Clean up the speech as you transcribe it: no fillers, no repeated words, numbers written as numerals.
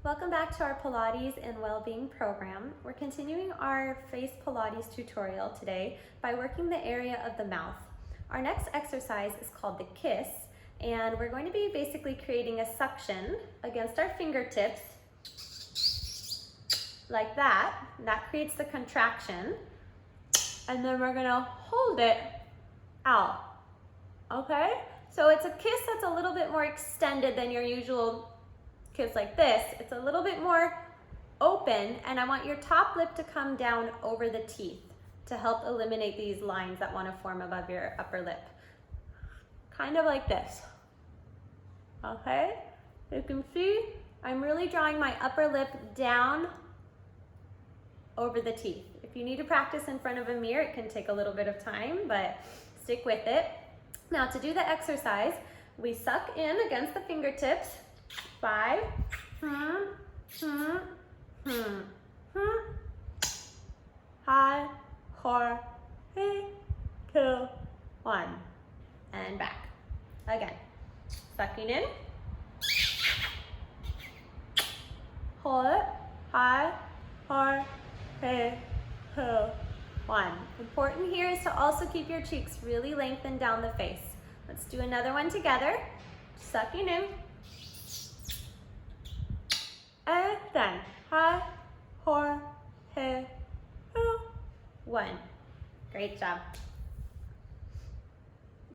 Welcome back to our Pilates and Wellbeing program. We're continuing our Face Pilates tutorial today by working the area of the mouth. Our next exercise is called the kiss, and we're going to be basically creating a suction against our fingertips like that. That creates the contraction, and then we're gonna hold it out, okay? So it's a kiss that's a little bit more extended than your usual kiss like this. It's a little bit more open, and I want your top lip to come down over the teeth to help eliminate these lines that want to form above your upper lip. Kind of like this, okay? You can see I'm really drawing my upper lip down over the teeth. If you need to practice in front of a mirror, it can take a little bit of time, but stick with it. Now to do the exercise, we suck in against the fingertips. 5, high, 4, 3, 2, 1, and back. Again, sucking in, hold it, high, 4, 3, 2, 1. Important here is to also keep your cheeks really lengthened down the face. Let's do another one together. Sucking in. And then, 5, 4, 3, 2, 1. Great job.